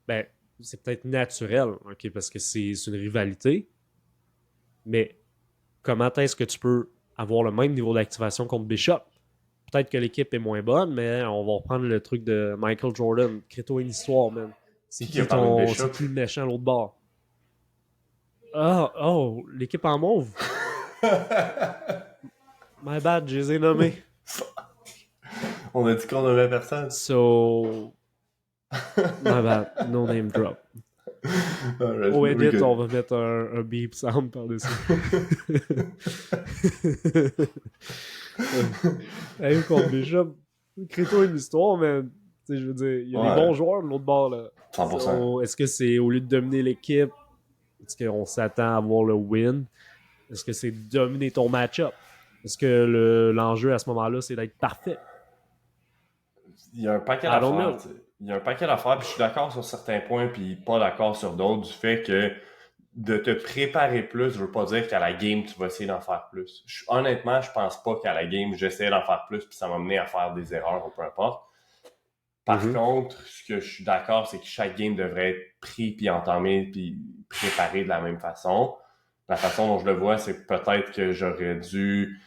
ben, c'est peut-être naturel, okay, parce que c'est une rivalité. Mais comment est-ce que tu peux avoir le même niveau d'activation contre Bishop? Peut-être que l'équipe est moins bonne, mais on va reprendre le truc de Michael Jordan. Crée-toi une histoire, man. C'est qui le méchant à l'autre bord? Oh, l'équipe en mauve. My bad, je les ai nommés. On a dit qu'on nommait personne. So, my bad, no name drop. Au edit, on va mettre un beep sound par-dessus. Hey, contre Bishop, crée-toi une histoire, mais je veux dire, il y a des bons joueurs de l'autre bord. Là. 100%. So, est-ce que c'est au lieu de dominer l'équipe, est-ce qu'on s'attend à avoir le win? Est-ce que c'est dominer ton match-up? Est-ce que l'enjeu à ce moment-là, c'est d'être parfait? Il y a un paquet d'affaires. Il y a un paquet d'affaires, puis je suis d'accord sur certains points, puis pas d'accord sur d'autres, du fait que de te préparer plus ne veut pas dire qu'à la game, tu vas essayer d'en faire plus. Honnêtement, je pense pas qu'à la game, j'essaie d'en faire plus, puis ça m'a mené à faire des erreurs ou peu importe. Par contre, ce que je suis d'accord, c'est que chaque game devrait être pris, puis entamé, puis préparé de la même façon. La façon dont je le vois, c'est peut-être que j'aurais dû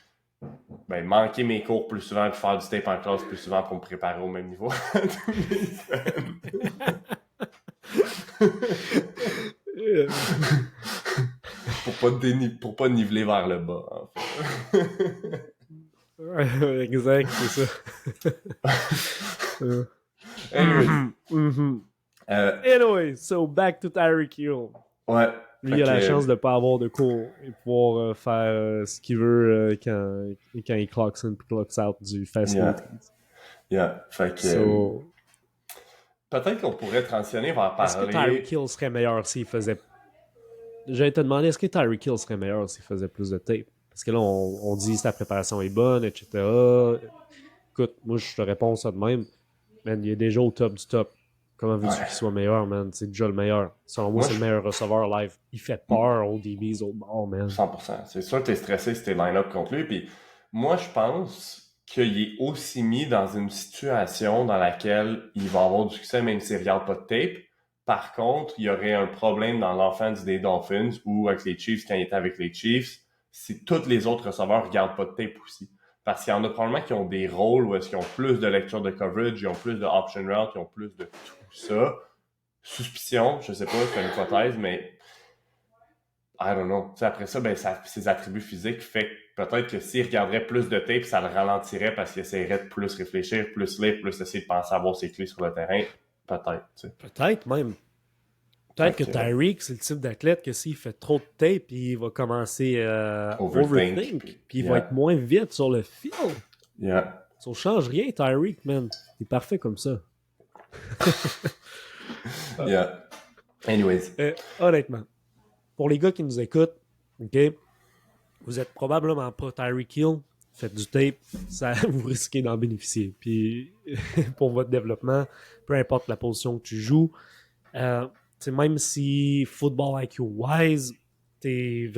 manquer mes cours plus souvent puis faire du tape en classe plus souvent pour me préparer au même niveau tous les semaines. pour pas niveler vers le bas, en fait. Exact, c'est ça. Anyway, so back to Tyreek Hill. Ouais. Lui, il a la chance de ne pas avoir de cours et pouvoir faire ce qu'il veut quand il clocks in et clocks out du fast food. Fait que, peut-être qu'on pourrait transitionner vers parler... Est-ce que Tyreek Hill serait meilleur s'il faisait... J'allais te demander, est-ce que Tyreek Hill serait meilleur s'il faisait plus de tape? Parce que là, on dit que sa préparation est bonne, etc. Écoute, moi, je te réponds ça de même. Man, il est déjà au top du top. Comment veux-tu qu'il soit meilleur, man? C'est déjà le meilleur. Selon moi, c'est le meilleur receveur live. Il fait peur aux DBs au bord, man. 100%. C'est sûr que t'es stressé si t'es line-up contre lui. Puis moi, je pense qu'il est aussi mis dans une situation dans laquelle il va avoir du succès même s'il regarde pas de tape. Par contre, il y aurait un problème dans l'offense des Dolphins ou avec les Chiefs quand il était avec les Chiefs si tous les autres receveurs regardent pas de tape aussi. Parce qu'il y en a probablement qui ont des rôles où est-ce qu'ils ont plus de lecture de coverage, ils ont plus de option route, ils ont plus de tout ça. Suspicion, je sais pas, c'est une hypothèse, mais I don't know. T'sais, après ça, ses attributs physiques fait que peut-être que s'il regarderait plus de tape, ça le ralentirait parce qu'il essaierait de plus réfléchir, plus lire, plus essayer de penser à avoir ses clés sur le terrain. Peut-être. T'sais. Peut-être même. Peut-être que Tyreek, c'est le type d'athlète que s'il fait trop de tape, il va commencer à overthink, puis il va être moins vite sur le field. Ça ne change rien, Tyreek, man. T'es parfait comme ça. Anyways. Honnêtement, pour les gars qui nous écoutent, OK, vous êtes probablement pas Tyreek Hill, faites du tape, ça vous risquez d'en bénéficier. Puis pour votre développement, peu importe la position que tu joues, même si football IQ-wise, tu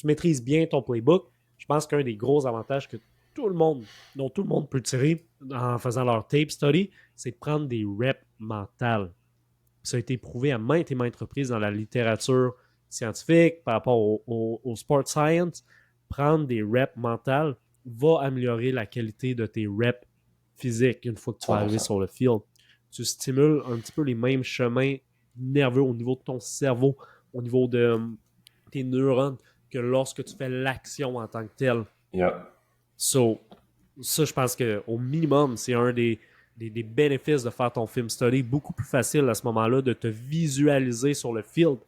maîtrises bien ton playbook, je pense qu'un des gros avantages dont tout le monde peut tirer, en faisant leur tape study, c'est de prendre des reps mentales. Ça a été prouvé à maintes et maintes reprises dans la littérature scientifique par rapport au sport science. Prendre des reps mentales va améliorer la qualité de tes reps physiques une fois que tu vas arriver 100%. sur le field. Tu stimules un petit peu les mêmes chemins nerveux au niveau de ton cerveau, au niveau de tes neurones, que lorsque tu fais l'action en tant que telle. Yeah. So, ça, je pense qu'au minimum, c'est un des bénéfices de faire ton film study. Beaucoup plus facile à ce moment-là de te visualiser sur le field.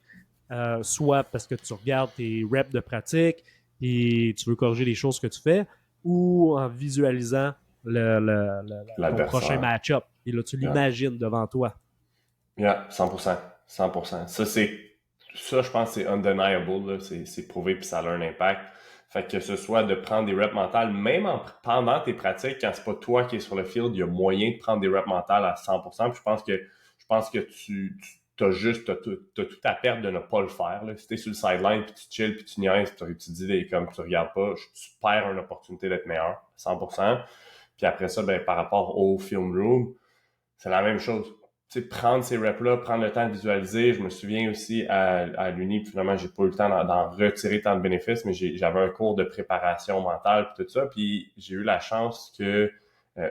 Soit parce que tu regardes tes reps de pratique et tu veux corriger les choses que tu fais, ou en visualisant ton prochain L'adversaire. match-up. Et là, tu Yeah. l'imagines devant toi. Yeah, 100%. 100%. Ça, je pense que c'est undeniable, là. C'est prouvé puis ça a un impact. Fait que ce soit de prendre des reps mentales, même pendant tes pratiques, quand c'est pas toi qui es sur le field, il y a moyen de prendre des reps mentales à 100%. Puis je pense que t'as tout à perdre de ne pas le faire, là. Si t'es sur le sideline puis tu chill puis tu niaises puis tu dis comme tu regardes pas, tu perds une opportunité d'être meilleur, 100%. Puis après ça, ben, par rapport au film room, c'est la même chose. Tu sais, prendre ces reps-là, prendre le temps de visualiser. Je me souviens aussi à l'Uni, puis finalement, j'ai pas eu le temps d'en retirer tant de bénéfices, mais j'avais un cours de préparation mentale puis tout ça. Puis j'ai eu la chance que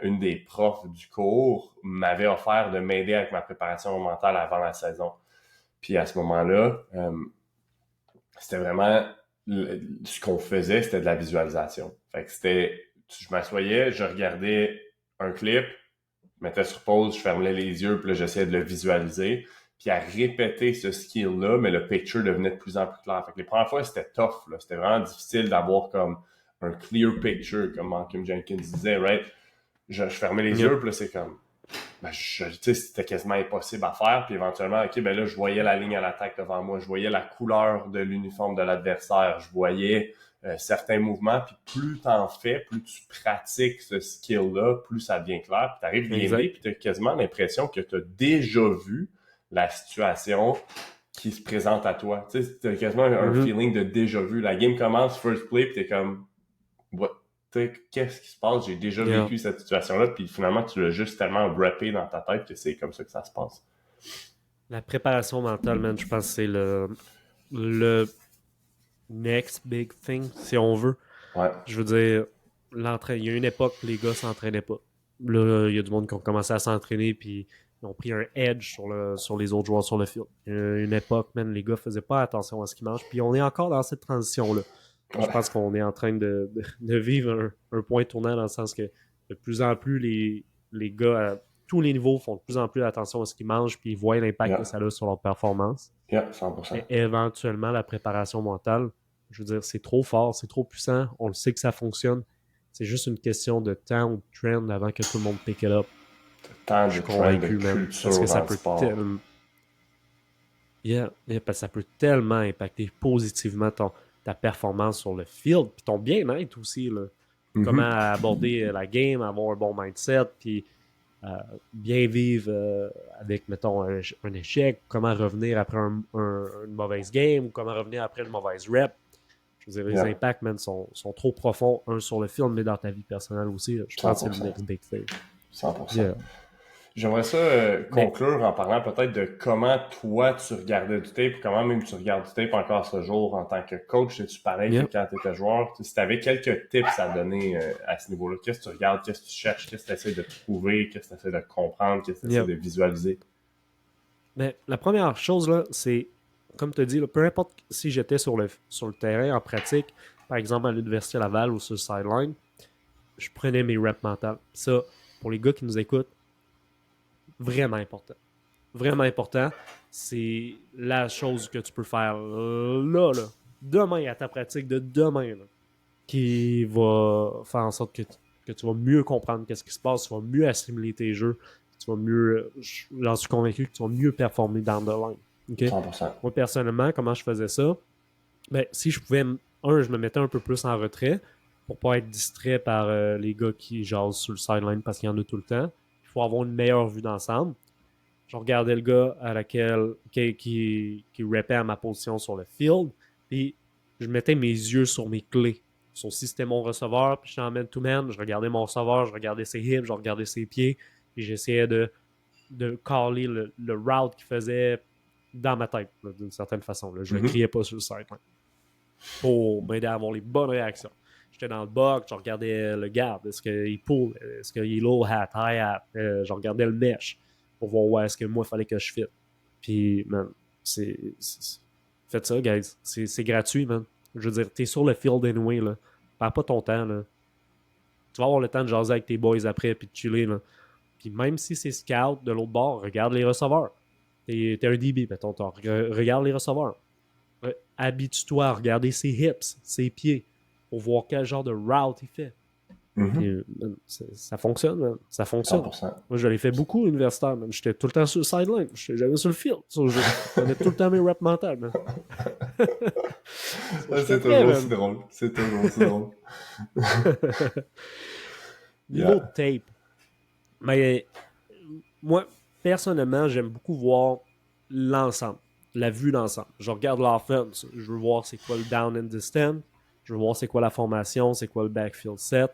une des profs du cours m'avait offert de m'aider avec ma préparation mentale avant la saison. Puis à ce moment-là, c'était vraiment ce qu'on faisait, c'était de la visualisation. Fait que je m'assoyais, je regardais un clip, je mettais sur pause, je fermais les yeux, puis là, j'essayais de le visualiser. Puis à répéter ce skill-là, mais le picture devenait de plus en plus clair. Fait que les premières fois, c'était tough, là. C'était vraiment difficile d'avoir comme un clear picture, comme Malcolm Jenkins disait, right? Je fermais les yeux, puis là, c'est comme... Ben, tu sais, c'était quasiment impossible à faire. Puis éventuellement, OK, ben là, je voyais la ligne à l'attaque devant moi. Je voyais la couleur de l'uniforme de l'adversaire. Je voyais certains mouvements. Puis plus t'en fais, plus tu pratiques ce skill-là, plus ça devient clair. Puis t'arrives gameplay, puis t'as quasiment l'impression que t'as déjà vu la situation qui se présente à toi. Tu sais, t'as quasiment un feeling de déjà vu. La game commence, first play, puis t'es comme... What? Qu'est-ce qui se passe? J'ai déjà vécu cette situation-là, puis finalement, tu l'as juste tellement rappé dans ta tête que c'est comme ça que ça se passe. La préparation mentale, man, je pense que c'est le next big thing, si on veut. Ouais. Je veux dire, il y a une époque où les gars s'entraînaient pas. Là, il y a du monde qui ont commencé à s'entraîner, puis ils ont pris un edge sur les autres joueurs sur le field. Il y a une époque, man, les gars faisaient pas attention à ce qu'ils mangent, puis on est encore dans cette transition-là. Je pense qu'on est en train de vivre un point tournant dans le sens que de plus en plus, les gars à tous les niveaux font de plus en plus attention à ce qu'ils mangent puis ils voient l'impact que ça a sur leur performance. 100%. Et éventuellement, la préparation mentale, je veux dire, c'est trop fort, c'est trop puissant, on le sait que ça fonctionne. C'est juste une question de temps ou de trend avant que tout le monde pick it up. Tant Je de suis trend de convaincu, même. culture Parce que ça dans le peut sport. parce que ça peut tellement impacter positivement ta performance sur le field, puis ton bien-être aussi. Là. Comment aborder la game, avoir un bon mindset, puis bien vivre avec, mettons, un échec, comment revenir après une mauvaise game, ou comment revenir après une mauvaise rep. Je veux dire, les impacts, man, sont trop profonds, un sur le field, mais dans ta vie personnelle aussi. Là. Je pense que c'est le next big thing. 100%. Yeah. J'aimerais ça conclure en parlant peut-être de comment toi tu regardais du tape, comment même tu regardes du tape encore ce jour en tant que coach. C'est-tu pareil que quand tu étais joueur? Si tu avais quelques tips à donner à ce niveau-là, qu'est-ce que tu regardes, qu'est-ce que tu cherches, qu'est-ce que tu essaies de trouver, qu'est-ce que tu essaies de comprendre, qu'est-ce que tu essaies de visualiser? Mais la première chose, là, c'est, comme tu as dit, là, peu importe si j'étais sur le terrain en pratique, par exemple à l'Université Laval ou sur le sideline, je prenais mes reps mentales. Ça, pour les gars qui nous écoutent, vraiment important. Vraiment important. C'est la chose que tu peux faire là, demain, à ta pratique de demain, là, qui va faire en sorte que tu vas mieux comprendre qu'est-ce qui se passe, tu vas mieux assimiler tes jeux, tu vas mieux, j'en suis convaincu que tu vas mieux performer down the line. Okay? 100%. Moi, personnellement, comment je faisais ça? Ben, si je pouvais, je me mettais un peu plus en retrait pour pas être distrait par les gars qui jasent sur le sideline parce qu'il y en a tout le temps. Il faut avoir une meilleure vue d'ensemble. Je regardais le gars qui rappait à ma position sur le field, puis je mettais mes yeux sur mes clés. Si c'était mon receveur, puis j'étais en man-to-man, je regardais mon receveur, je regardais ses hips, je regardais ses pieds, puis j'essayais de caller le route qu'il faisait dans ma tête, là, d'une certaine façon. Là. Je ne criais pas sur le sideline pour m'aider à avoir les bonnes réactions. J'étais dans le box, je regardais le garde. Est-ce qu'il pull? Est-ce qu'il est low hat, high hat? Je regardais le mesh pour voir où est-ce que moi, il fallait que je fit. Puis, man, faites ça, guys. C'est gratuit, man. Je veux dire, t'es sur le field anyway, là. Perds pas ton temps, là. Tu vas avoir le temps de jaser avec tes boys après, puis de chiller, là. Puis même si c'est scout de l'autre bord, regarde les receveurs. T'es un DB, mettons. Regarde les receveurs. Habitue-toi à regarder ses hips, ses pieds, pour voir quel genre de route il fait. Puis, ça fonctionne, man. Ça fonctionne. 100%. Moi, je l'ai fait beaucoup universitaire, man. J'étais tout le temps sur le sideline. J'étais jamais sur le field. Je prenais tout le temps mes reps mentales, man. C'est toujours aussi drôle. C'est toujours aussi drôle. Niveau de tape. Mais moi, personnellement, j'aime beaucoup voir l'ensemble. La vue d'ensemble. Je regarde l'offense. Je veux voir c'est quoi le down and distance. Je veux voir c'est quoi la formation, c'est quoi le backfield set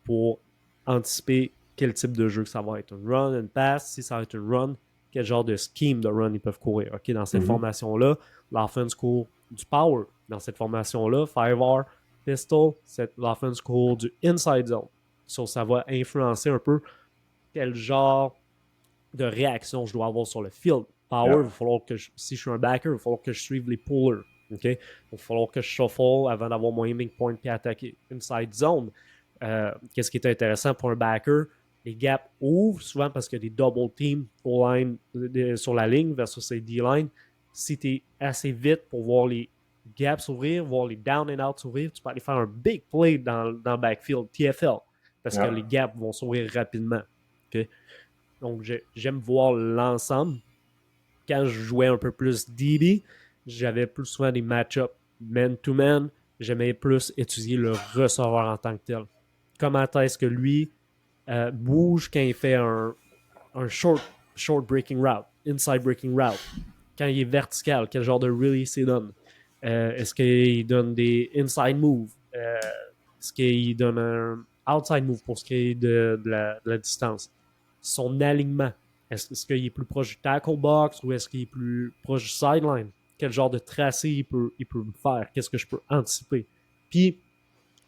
pour anticiper quel type de jeu que ça va être. Un run, une pass. Si ça va être un run, quel genre de scheme de run ils peuvent courir. OK, dans cette formation-là, l'offense court du power. Dans cette formation-là, 5R, pistol, l'offense court du inside zone. Ça va influencer un peu quel genre de réaction je dois avoir sur le field. Power, il va falloir que si je suis un backer, il va falloir que je suive les pullers. Okay? Il va falloir que je shuffle avant d'avoir mon aiming point puis attaquer inside zone. Qu'est-ce qui est intéressant pour un backer? Les gaps ouvrent souvent parce qu'il y a des double teams sur la ligne versus les D-line. Si tu es assez vite pour voir les gaps s'ouvrir, voir les down and out s'ouvrir, tu peux aller faire un big play dans le backfield, TFL, parce que les gaps vont s'ouvrir rapidement. Okay? Donc, j'aime voir l'ensemble. Quand je jouais un peu plus DB, j'avais plus souvent des match-ups man-to-man. J'aimais plus étudier le receveur en tant que tel. Comment est-ce que lui bouge quand il fait un short breaking route, inside breaking route. Quand il est vertical, quel genre de release il donne. Est-ce qu'il donne des inside moves? Est-ce qu'il donne un outside move pour ce qui est de la distance? Son alignement. Est-ce qu'il est plus proche du tackle box ou est-ce qu'il est plus proche du sideline? Quel genre de tracé il peut me faire? Qu'est-ce que je peux anticiper? Puis,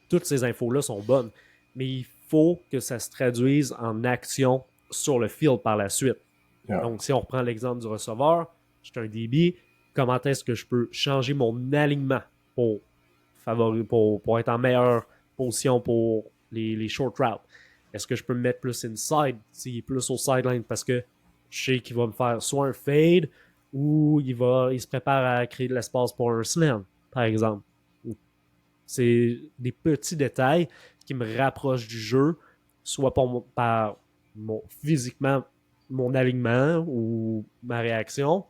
toutes ces infos-là sont bonnes, mais il faut que ça se traduise en action sur le field par la suite. Donc, si on reprend l'exemple du receveur, je suis un DB, comment est-ce que je peux changer mon alignement pour être en meilleure position pour les short routes? Est-ce que je peux me mettre plus inside s'il est plus au sideline parce que je sais qu'il va me faire soit un fade ou il se prépare à créer de l'espace pour un slam, par exemple. C'est des petits détails qui me rapprochent du jeu, soit par physiquement mon alignement ou ma réaction,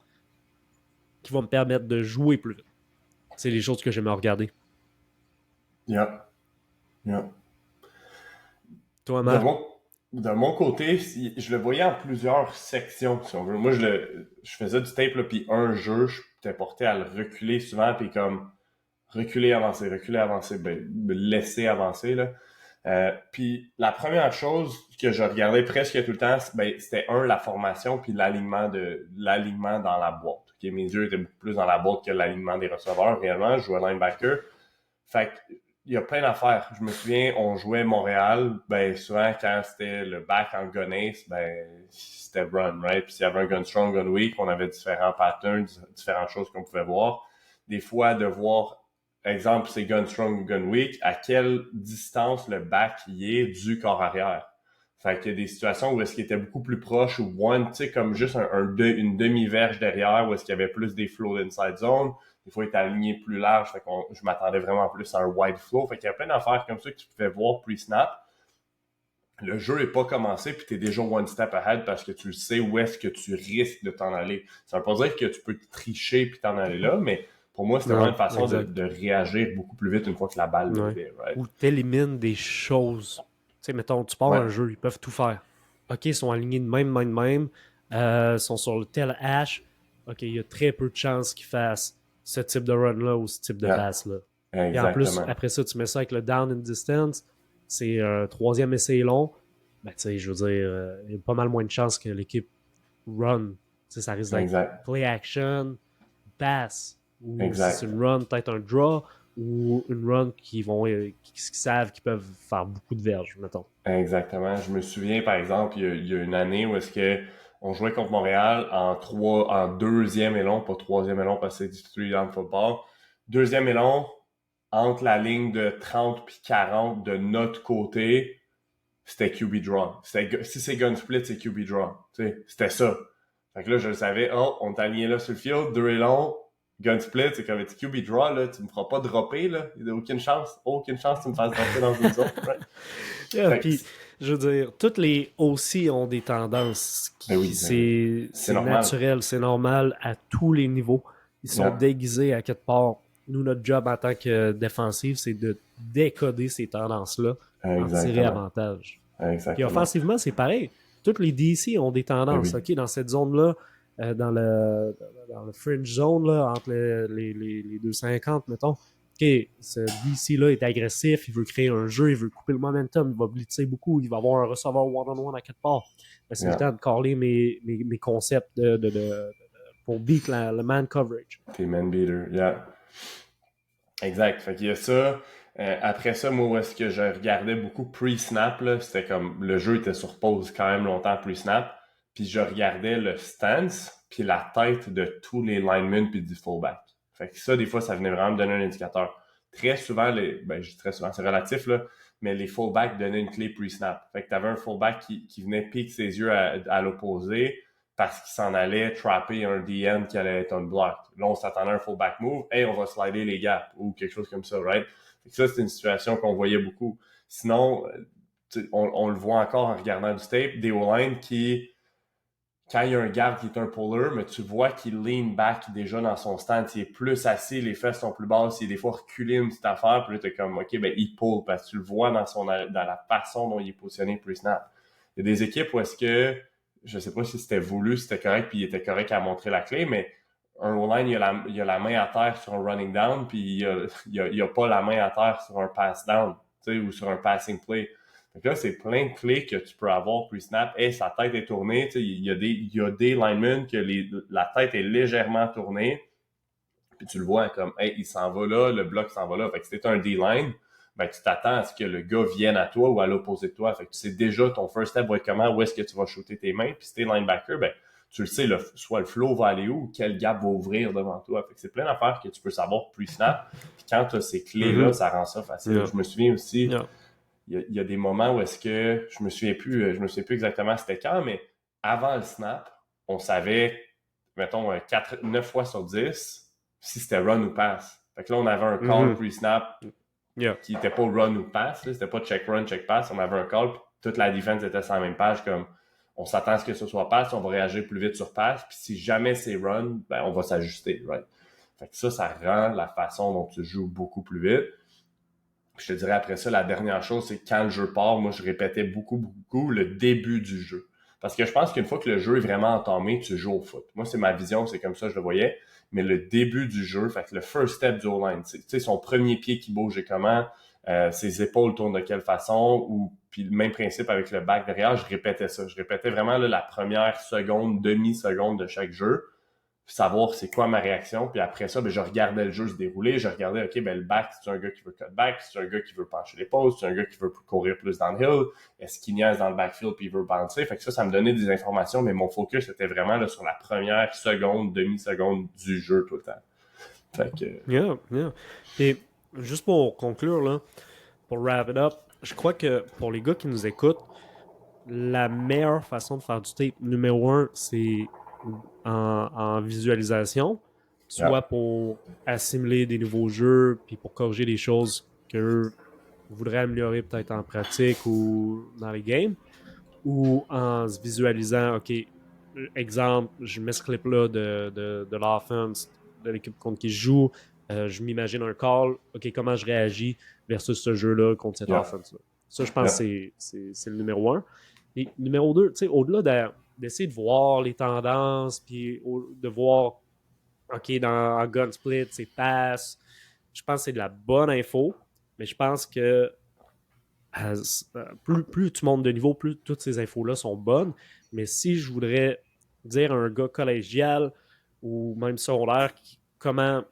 qui va me permettre de jouer plus vite. C'est les choses que j'aime regarder. Yeah. Toi, Marc? De mon côté, je le voyais en plusieurs sections, si on veut. Moi, je faisais du tape, puis un jeu, je t'ai porté à le reculer souvent, puis comme reculer, avancer, me laisser avancer, là. Puis la première chose que je regardais presque tout le temps, c'était la formation puis l'alignement dans la boîte. Okay? Mes yeux étaient beaucoup plus dans la boîte que l'alignement des receveurs, réellement. Je jouais linebacker. Fait que il y a plein d'affaires. Je me souviens, on jouait Montréal, souvent quand c'était le back en gun ace, c'était run, right? Puis s'il y avait un gun strong, gun weak, on avait différents patterns, différentes choses qu'on pouvait voir. Des fois, de voir, exemple, c'est gun strong ou gun weak, à quelle distance le back y est du corps arrière. Fait qu'il y a des situations où est-ce qu'il était beaucoup plus proche ou one, tu sais, comme juste une demi-verge derrière, où est-ce qu'il y avait plus des flows d'inside zone. Des fois, il était aligné plus large, fait que je m'attendais vraiment plus à un wide flow. Fait qu'il y a plein d'affaires comme ça que tu pouvais voir pre-snap. Le jeu n'est pas commencé, puis tu es déjà one step ahead parce que tu sais où est-ce que tu risques de t'en aller. Ça veut pas dire que tu peux tricher puis t'en aller là, mais pour moi, c'était vraiment une façon de réagir beaucoup plus vite une fois que la balle est levée. Right? Ou t'élimines des choses. Tu sais, mettons, tu pars un jeu, ils peuvent tout faire. OK, ils sont alignés de même. Ils sont sur le tel hash. OK, il y a très peu de chances qu'ils fassent ce type de run-là ou ce type de pass-là. Puis en plus, Exactement. après ça, tu mets ça avec le down and distance, c'est un troisième essai long. Ben, tu sais, je veux dire, il y a pas mal moins de chances que l'équipe run. Tu sais, ça risque d'être Exact. play action, pass, ou si c'est Exact. une run, peut-être un draw, ou une run qui savent qu'ils peuvent faire beaucoup de verges, mettons. Exactement. Je me souviens, par exemple, il y a une année où est-ce que on jouait contre Montréal en deuxième et long, pas troisième et long parce que c'est du three down football. Deuxième et long, entre la ligne de 30 puis 40 de notre côté, c'était QB draw. Si c'est gun split, c'est QB draw. Tu sais, c'était ça. Fait que là, je le savais, oh, on t'a aligné là sur le field, deux et long, gun split, c'est comme QB draw, là, tu me feras pas dropper, là. Il n'y a aucune chance que tu me fasses dropper dans une zone. Right? Yeah, Fait que, puis, je veux dire, toutes les OC ont des tendances. ben oui, c'est C'est normal. naturel, c'est normal à tous les niveaux. Ils sont Yeah. déguisés à quelque part. Nous, notre job en tant que défensif, c'est de décoder ces tendances-là, en tirer Exactement. avantage. Puis Exactement. offensivement, c'est pareil. Toutes les DC ont des Ben tendances. oui. OK, dans cette zone-là, dans le fringe zone, là, entre les 250, mettons, OK, ce DC-là est agressif, il veut créer un jeu, il veut couper le momentum, il va blitzer beaucoup, il va avoir un receveur one-on-one à quelque part. Mais c'est le temps de caller mes concepts pour beat le man coverage. T'es man beater. Yeah. Exact. Fait qu'il y a ça. Après ça, moi, où est-ce que je regardais beaucoup pre-snap, là, c'était comme le jeu était sur pause quand même longtemps pre-snap. Puis je regardais le stance, puis la tête de tous les linemen puis du fullback. Fait que ça, des fois, ça venait vraiment me donner un indicateur. Très souvent, je dis très souvent, c'est relatif, là, mais les fullbacks donnaient une clé pre-snap. Fait que t'avais un fullback qui venait piquer ses yeux à l'opposé parce qu'il s'en allait trapper un DN qui allait être un block. Là, on s'attendait à un fullback move. Hey, on va slider les gaps ou quelque chose comme ça, right? Fait que ça, c'est une situation qu'on voyait beaucoup. Sinon, on le voit encore en regardant du tape, des O-line qui, quand il y a un garde qui est un puller, mais tu vois qu'il lean back déjà dans son stand, il est plus assis, les fesses sont plus basses, il est des fois reculé une petite affaire, puis là, t'es comme, OK, ben, il pull, parce que tu le vois dans la façon dont il est positionné pre-snap. Il y a des équipes où est-ce que, je sais pas si c'était voulu, si c'était correct, puis il était correct à montrer la clé, mais un O-line, il a la main à terre sur un running down, puis il a pas la main à terre sur un pass down, tu sais, ou sur un passing play. Donc là, c'est plein de clés que tu peux avoir pre-snap. Hey, sa tête est tournée. Il y a des linemen que la tête est légèrement tournée. Puis tu le vois comme, hey, il s'en va là, le bloc s'en va là. Fait que si t'es un D-line, ben, tu t'attends à ce que le gars vienne à toi ou à l'opposé de toi. Fait que tu sais déjà ton first step va être comment, où est-ce que tu vas shooter tes mains. Puis si t'es linebacker, ben, tu le sais, soit le flow va aller où, ou quel gap va ouvrir devant toi. Fait que c'est plein d'affaires que tu peux savoir pre-snap. Puis quand tu as ces clés-là, ça rend ça facile. Yeah. Je me souviens aussi, Yeah. il y a des moments où est-ce que je me souviens plus exactement c'était quand, mais avant le snap, on savait, mettons, 9 fois sur 10 si c'était run ou pass. Fait que là, on avait un call pre-snap qui n'était pas run ou pass, c'était pas check run, check pass, on avait un call, puis toute la défense était sur la même page, comme on s'attend à ce que ce soit pass, on va réagir plus vite sur pass, puis si jamais c'est run, ben on va s'ajuster, right? Fait que ça rend la façon dont tu joues beaucoup plus vite. Je te dirais après ça, la dernière chose, c'est quand le jeu part, moi, je répétais beaucoup le début du jeu. Parce que je pense qu'une fois que le jeu est vraiment entamé, tu joues au foot. Moi, c'est ma vision, c'est comme ça que je le voyais. Mais le début du jeu, fait que le first step du O-line, tu sais, son premier pied qui bouge et comment, ses épaules tournent de quelle façon, ou puis le même principe avec le back derrière, je répétais ça. Je répétais vraiment là, la première seconde, demi-seconde de chaque jeu, savoir c'est quoi ma réaction. Puis après ça, ben, je regardais le jeu se dérouler. Je regardais, OK, ben, le back, c'est un gars qui veut cut back, c'est un gars qui veut pencher l'épaule, c'est un gars qui veut courir plus dans le hill, est-ce qu'il niaise dans le backfield puis il veut bouncer. Fait que ça me donnait des informations, mais mon focus était vraiment là, sur la première seconde, demi-seconde du jeu tout le temps. Fait que... Yeah. Et juste pour conclure, là, pour wrap it up, je crois que pour les gars qui nous écoutent, la meilleure façon de faire du tape, numéro un, c'est en visualisation, soit pour assimiler des nouveaux jeux, puis pour corriger des choses qu'eux voudraient améliorer peut-être en pratique ou dans les games, ou en se visualisant, OK, exemple, je mets ce clip-là de l'offense, de l'équipe contre qui je joue, je m'imagine un call, OK, comment je réagis versus ce jeu-là contre cette offense-là. Ça, je pense que c'est le numéro un. Et numéro deux, tu sais, au-delà d'essayer de voir les tendances, puis de voir, OK, en gun split, c'est pass, je pense que c'est de la bonne info, mais je pense que plus tu montes de niveau, plus toutes ces infos-là sont bonnes. Mais si je voudrais dire à un gars collégial ou même secondaire comment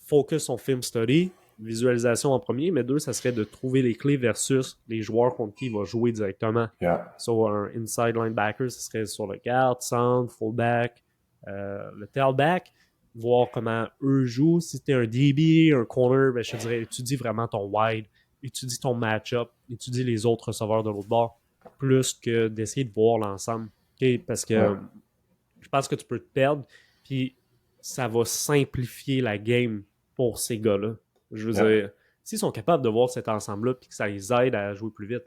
focus son film study, visualisation en premier, mais 2, ça serait de trouver les clés versus les joueurs contre qui il va jouer directement. Yeah. Sur un inside linebacker, ce serait sur le guard, centre, fullback, le tailback, voir comment eux jouent. Si tu es un DB, un corner, ben, je te dirais, étudie vraiment ton wide, étudie ton match-up, étudie les autres receveurs de l'autre bord, plus que d'essayer de voir l'ensemble. Okay? Parce que je pense que tu peux te perdre, puis ça va simplifier la game pour ces gars-là. Je veux dire, s'ils sont capables de voir cet ensemble-là puis que ça les aide à jouer plus vite,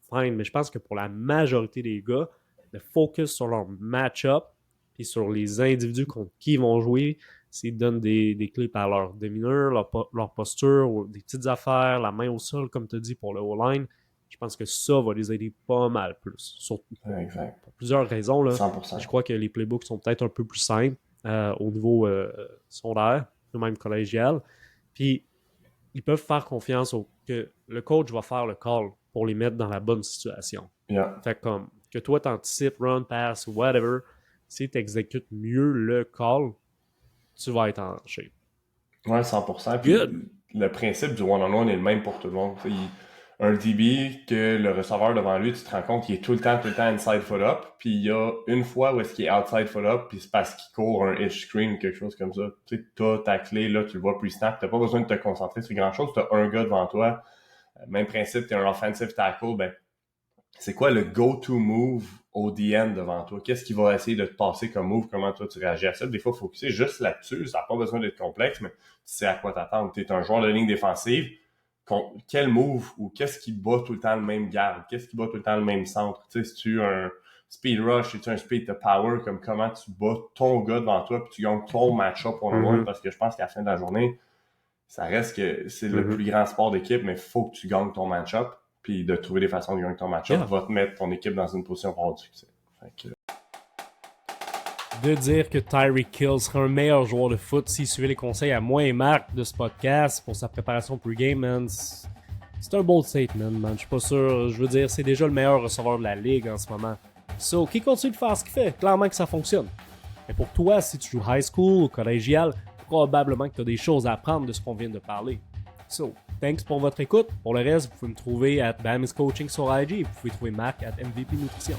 fine. Mais je pense que pour la majorité des gars, le focus sur leur match-up puis sur les individus contre qui ils vont jouer, s'ils donnent des clés par leur démineur, leur posture, ou des petites affaires, la main au sol, comme tu as dit, pour le O-line, je pense que ça va les aider pas mal plus. Surtout pour plusieurs raisons. Là. 100%. Je crois que les playbooks sont peut-être un peu plus simples au niveau secondaire, ou même collégial. Puis, ils peuvent faire confiance que le coach va faire le call pour les mettre dans la bonne situation. Yeah. Fait comme que toi, t'anticipes, run, pass, whatever, si tu exécutes mieux le call, tu vas être en shape. Ouais, 100%. Puis le principe du one-on-one est le même pour tout le monde. Un DB, que le receveur devant lui, tu te rends compte qu'il est tout le temps inside foot up. Puis il y a une fois où est-ce qu'il est outside foot up, puis c'est parce qu'il court un hitch screen ou quelque chose comme ça. Tu sais, t'as ta clé, là, tu le vois pre-snap. T'as pas besoin de te concentrer sur grand-chose. T'as un gars devant toi. Même principe, t'es un offensive tackle. Ben, c'est quoi le go-to move au DN devant toi? Qu'est-ce qu'il va essayer de te passer comme move? Comment toi tu réagis à ça? Des fois, il faut focuser juste là-dessus. Ça n'a pas besoin d'être complexe, mais tu sais à quoi t'attendre. Tu es un joueur de ligne défensive. Quel move ou qu'est-ce qui bat tout le temps le même garde? Qu'est-ce qui bat tout le temps le même centre? Tu sais, si tu as un speed rush, si tu as un speed to power, comme comment tu bats ton gars devant toi puis tu gagnes ton match-up one-on-one, parce que je pense qu'à la fin de la journée, ça reste que c'est le plus grand sport d'équipe, mais il faut que tu gagnes ton match-up. Puis de trouver des façons de gagner ton match-up va te mettre ton équipe dans une position pour avoir du succès. De dire que Tyreek Hill serait un meilleur joueur de foot s'il suivait les conseils à moi et Marc de ce podcast pour sa préparation pre-game, man, c'est un bold statement, man. Je suis pas sûr. Je veux dire, c'est déjà le meilleur receveur de la ligue en ce moment. So, qui continue de faire ce qu'il fait? Clairement que ça fonctionne. Mais pour toi, si tu joues high school ou collégial, probablement que tu as des choses à apprendre de ce qu'on vient de parler. So, thanks pour votre écoute. Pour le reste, vous pouvez me trouver à Bam is Coaching sur IG et vous pouvez trouver Marc à MVP Nutrition.